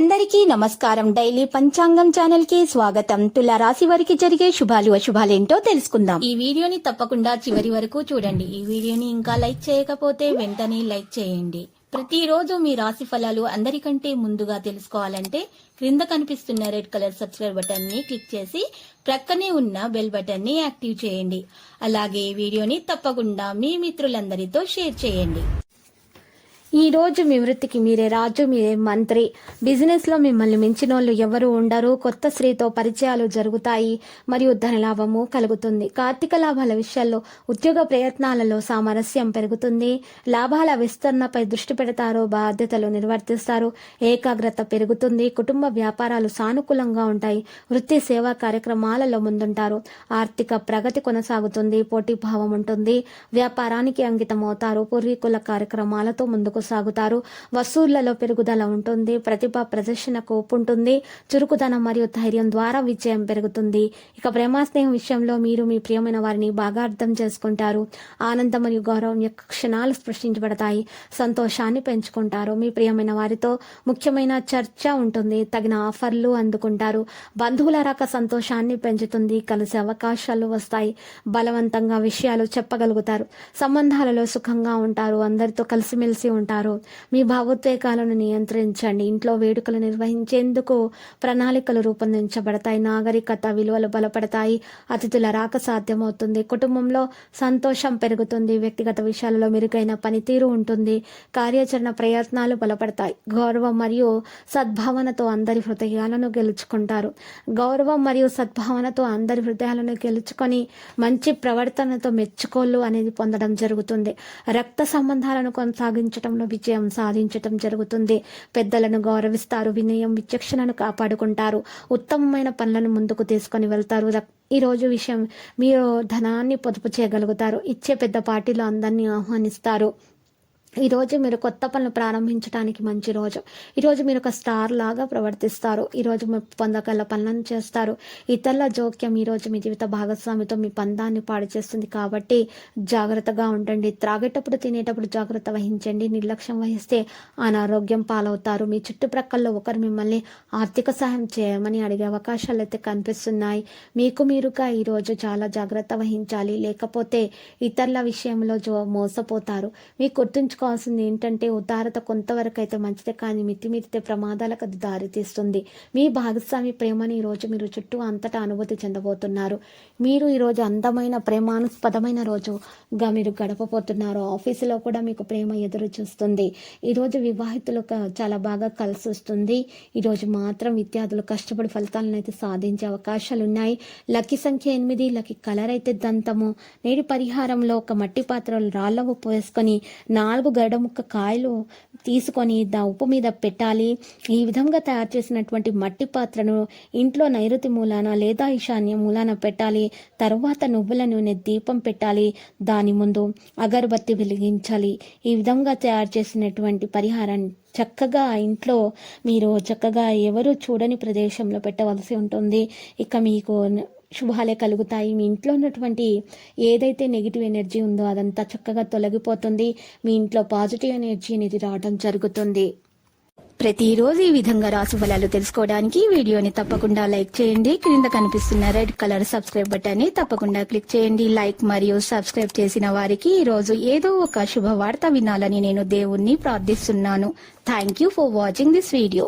అందరికీ నమస్కారం. డైలీ పంచాంగం ఛానల్ కి స్వాగతం. తుల రాశి వారికి జరిగే శుభాలు అశుభాలేంటో తెలుసుకుందాం. ఈ వీడియోని తప్పకుండా చివరి వరకు చూడండి. ఈ వీడియోని ఇంకా లైక్ చేయకపోతే వెంటనే లైక్ చేయండి. ప్రతిరోజు మీ రాశి ఫలాలు అందరికంటే ముందుగా తెలుసుకోవాలంటే క్రింద కనిపిస్తున్న రెడ్ కలర్ సబ్స్క్రైబ్ బటన్ ని క్లిక్ చేసి ప్రక్కనే ఉన్న బెల్ బటన్ ని యాక్టివ్ చేయండి. అలాగే ఈ వీడియోని తప్పకుండా మీ మిత్రులందరితో షేర్ చేయండి. ఈ రోజు మీ వృత్తికి మీరే రాజు, మీరే మంత్రి. బిజినెస్ లో మిమ్మల్ని మించిన వాళ్ళు ఎవరు ఉండరు. కొత్త స్త్రీతో పరిచయాలు జరుగుతాయి మరియు ధనలాభము కలుగుతుంది. కార్తీక లాభాల విషయాల్లో ఉద్యోగ ప్రయత్నాలలో సామరస్యం పెరుగుతుంది. లాభాల విస్తరణపై దృష్టి పెడతారు. బాధ్యతలు నిర్వర్తిస్తారు. ఏకాగ్రత పెరుగుతుంది. కుటుంబ వ్యాపారాలు సానుకూలంగా ఉంటాయి. వృత్తి సేవా కార్యక్రమాలలో ముందుంటారు. ఆర్థిక ప్రగతి కొనసాగుతుంది. పోటీ భావం ఉంటుంది. వ్యాపారానికి అంకితం అవుతారు. పూర్వీకుల కార్యక్రమాలతో ముందుకు సాగుతారు. వసూళ్లలో పెరుగుదల ఉంటుంది. ప్రతిభ ప్రదర్శనకు ఉంటుంది. చురుకుదనం మరియు ధైర్యం ద్వారా విజయం పెరుగుతుంది. ఇక ప్రేమ స్నేహం విషయంలో మీరు మీ ప్రియమైన వారిని బాగా అర్థం చేసుకుంటారు. ఆనందం మరియు గౌరవం యొక్క క్షణాలు స్పృశించబడతాయి. సంతోషాన్ని పెంచుకుంటారు. మీ ప్రియమైన వారితో ముఖ్యమైన చర్చ ఉంటుంది. తగిన ఆఫర్లు అందుకుంటారు. బంధువుల రాక సంతోషాన్ని పెంచుతుంది. కలిసే అవకాశాలు వస్తాయి. బలవంతంగా విషయాలు చెప్పగలుగుతారు. సంబంధాలలో సుఖంగా ఉంటారు. అందరితో కలిసిమెలిసి ఉంటారు. మీ భావోద్వేగాలను నియంత్రించండి. ఇంట్లో వేడుకలు నిర్వహించేందుకు ప్రణాళికలు రూపొందించబడతాయి. నాగరికత విలువలు బలపడతాయి. అతిథుల రాక సాధ్యమవుతుంది. కుటుంబంలో సంతోషం పెరుగుతుంది. వ్యక్తిగత విషయాలలో మెరుగైన పనితీరు ఉంటుంది. కార్యాచరణ ప్రయత్నాలు బలపడతాయి. గౌరవం మరియు సద్భావనతో అందరి హృదయాలను గెలుచుకుంటారు. గౌరవం మరియు సద్భావనతో అందరి హృదయాలను గెలుచుకొని మంచి ప్రవర్తనతో మెచ్చుకోలు అనేది పొందడం జరుగుతుంది. రక్త సంబంధాలను కొనసాగించడంలో విజయం సాధించటం జరుగుతుంది. పెద్దలను గౌరవిస్తారు. వినయం విచక్షణను కాపాడుకుంటారు. ఉత్తమమైన పనులను ముందుకు తీసుకొని వెళ్తారు. ఈ రోజు విషయం మీరు ధనాన్ని పొదుపు చేయగలుగుతారు. ఇచ్చే పెద్ద పార్టీలో అందరినీ ఆహ్వానిస్తారు. ఈరోజు మీరు కొత్త పనులు ప్రారంభించడానికి మంచి రోజు. ఈరోజు మీరు ఒక స్టార్ లాగా ప్రవర్తిస్తారు. ఈరోజు మీరు పొందగల పనులను చేస్తారు. ఇతరుల జోక్యం ఈరోజు మీ జీవిత భాగస్వామితో మీ పందాన్ని పాడు చేస్తుంది. కాబట్టి జాగ్రత్తగా ఉండండి. త్రాగేటప్పుడు తినేటప్పుడు జాగ్రత్త వహించండి. నిర్లక్ష్యం వహిస్తే అనారోగ్యం పాలవుతారు. మీ చుట్టుప్రక్కల్లో ఒకరు మిమ్మల్ని ఆర్థిక సహాయం చేయమని అడిగే అవకాశాలు అయితే కనిపిస్తున్నాయి. మీకు మీరుగా ఈరోజు చాలా జాగ్రత్త వహించాలి. లేకపోతే ఇతరుల విషయంలో మోసపోతారు. మీకు గుర్తుంచుకోవాల్సింది ఏంటంటే ఉదారత కొంతవరకు అయితే మంచిదే, కానీ మితిమీరితే ప్రమాదాలకు అది దారితీస్తుంది. మీ భాగస్వామి ప్రేమని ఈరోజు మీరు చుట్టూ అంతటా అనుభూతి చెందబోతున్నారు. మీరు ఈరోజు అందమైన ప్రేమానుస్పదమైన రోజుగా మీరు గడపబోతున్నారు. ఆఫీసులో కూడా మీకు ప్రేమ ఎదురు చూస్తుంది. ఈరోజు వివాహితులకు చాలా బాగా కలిసి వస్తుంది. ఈరోజు మాత్రం విద్యార్థులు కష్టపడి ఫలితాలను అయితే సాధించే అవకాశాలు ఉన్నాయి. లక్కీ సంఖ్య 8, లక్కీ కలర్ అయితే దంతము. నేటి పరిహారంలో ఒక మట్టి పాత్రలు రాళ్ళ ఉప్పు వేసుకొని 4 గడ్డముక్క కాయలు తీసుకొని ఉప్పు మీద పెట్టాలి. ఈ విధంగా తయారు చేసినటువంటి మట్టి పాత్రను ఇంట్లో నైరుతి మూలాన లేదా ఈశాన్య మూలాన పెట్టాలి. తరువాత నువ్వుల నూనె దీపం పెట్టాలి. దాని ముందు అగరబత్తి వెలిగించాలి. ఈ విధంగా తయారు చేసినటువంటి పరిహారాన్ని చక్కగా ఇంట్లో మీరు చక్కగా ఎవరు చూడని ప్రదేశంలో పెట్టవలసి ఉంటుంది. ఇక మీకు శుభాలే కలుగుతాయి. మీ ఇంట్లో ఉన్నటువంటి ఏదైతే నెగిటివ్ ఎనర్జీ ఉందో అదంతా చక్కగా తొలగిపోతుంది. మీ ఇంట్లో పాజిటివ్ ఎనర్జీ అనేది రావడం జరుగుతుంది. ప్రతిరోజు ఈ విధంగా రాశి ఫలాలు తెలుసుకోవడానికి వీడియోని తప్పకుండా లైక్ చేయండి. క్రింద కనిపిస్తున్న రెడ్ కలర్ సబ్స్క్రైబ్ బటన్ ని తప్పకుండా క్లిక్ చేయండి. లైక్ మరియు సబ్స్క్రైబ్ చేసిన వారికి ఈ రోజు ఏదో ఒక శుభవార్త వినాలని నేను దేవుణ్ణి ప్రార్థిస్తున్నాను. Thank you for watching this video.